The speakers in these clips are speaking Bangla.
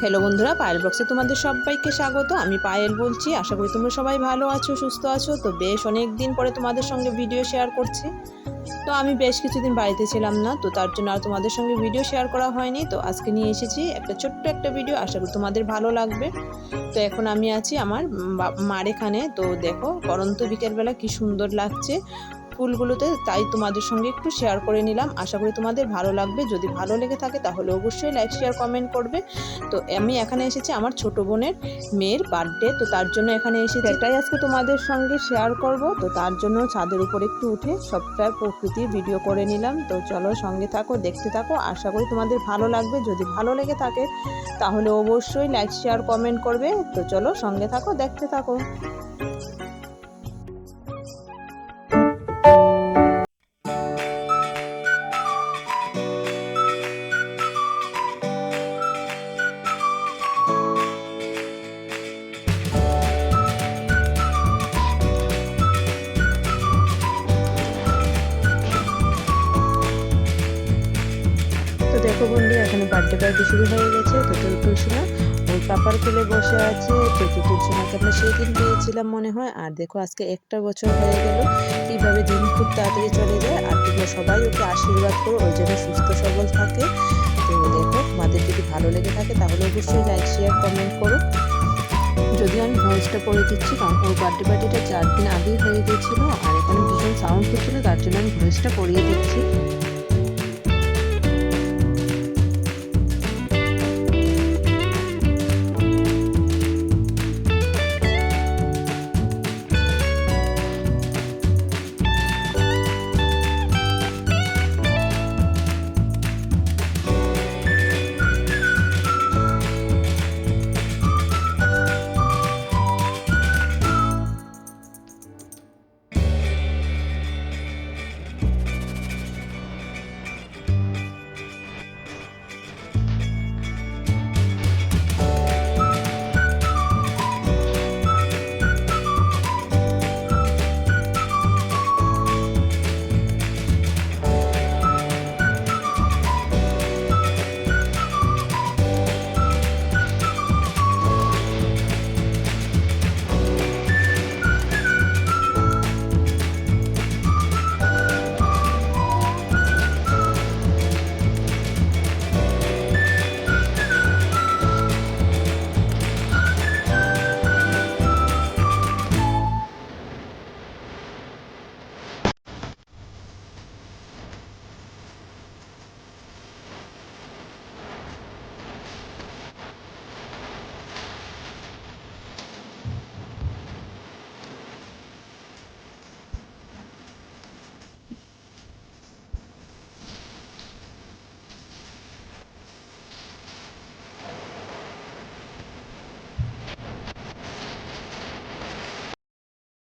হ্যালো বন্ধুরা, পায়েল ব্লগসে তোমাদের সবাইকে স্বাগত। আমি পায়েল বলছি। আশা করি তোমরা সবাই ভালো আছো, সুস্থ আছো। তো বেশ অনেক দিন পরে তোমাদের সঙ্গে ভিডিও শেয়ার করছি। তো আমি বেশ কিছুদিন বাড়িতে ছিলাম না, তো তার জন্য আর তোমাদের সঙ্গে ভিডিও শেয়ার করা হয়নি। তো আজকে নিয়ে এসেছি একটা ছোট্ট একটা ভিডিও, আশা করি তোমাদের ভালো লাগবে। তো এখন আমি আছি আমার মার এখানে। তো দেখো পরন্ত বিকেলবেলা কি সুন্দর লাগছে ফুলগুলোতে, তাই তোমাদের সঙ্গে একটু শেয়ার করে নিলাম। আশা করি তোমাদের ভালো লাগবে। যদি ভালো লেগে থাকে তাহলে অবশ্যই লাইক শেয়ার কমেন্ট করবে। তো আমি এখানে এসেছি আমার ছোট বোনের মেয়ের বার্থডে, তো তার জন্য এখানে এসেছি। সেটাই আজকে তোমাদের সঙ্গে শেয়ার করব। তো তার জন্য ছাদের উপর একটু উঠে সবটা প্রকৃতির ভিডিও করে নিলাম। তো চলো সঙ্গে থাকো, দেখতে থাকো। আশা করি তোমাদের ভালো লাগবে। যদি ভালো লেগে থাকে তাহলে অবশ্যই লাইক শেয়ার কমেন্ট করবে। তো চলো সঙ্গে থাকো, দেখতে থাকো। তো দেখো বন্ধু, এখানে বার্থডে পার্টি শুরু হয়ে গেছে। তো তুলসীমা ওর পাপার কোলে বসে আছে। তো তুলসীমাকে আমরা সেই দিন পেয়েছিলাম মনে হয়। আর দেখো আজকে একটা বছর হয়ে গেল। এইভাবে দিন খুব তাড়াতাড়ি চলে যায়। আর তোমরা সবাই ওকে আশীর্বাদ করো, ওই জন্য সুস্থ সবল থাকে। তো দেখো তোমাদের যদি ভালো লেগে থাকে তাহলে অবশ্যই লাইক শেয়ার কমেন্ট করো। যদিও আমি ভয়েসটা করে দিচ্ছি, কারণ ওর বার্থডে পার্টিটা 4 দিন আগেই হয়ে গিয়েছিলো। আর এখানে ভীষণ সাউন্ড হচ্ছিলো, তার জন্য আমি ভয়েসটা করিয়ে দিচ্ছি।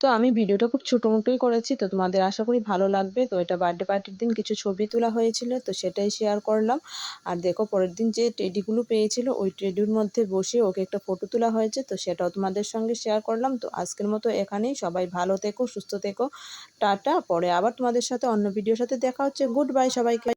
তো আমি ভিডিওটা খুব ছোটো মোটোই করেছি, তো তোমাদের আশা করি ভালো লাগবে। তো এটা বার্থডে পার্টির দিন কিছু ছবি তোলা হয়েছিল, তো সেটাই শেয়ার করলাম। আর দেখো পরের দিন যে টেডিগুলো পেয়েছিল ওই টেডির মধ্যে বসে ওকে একটা ফটো তোলা হয়েছে, তো সেটাও তোমাদের সঙ্গে শেয়ার করলাম। তো আজকের মতো এখানেই, সবাই ভালো থেকো, সুস্থ থেকো, টাটা। পরে আবার তোমাদের সাথে অন্য ভিডিওর সাথে দেখা হচ্ছে। গুড বাই সবাইকে।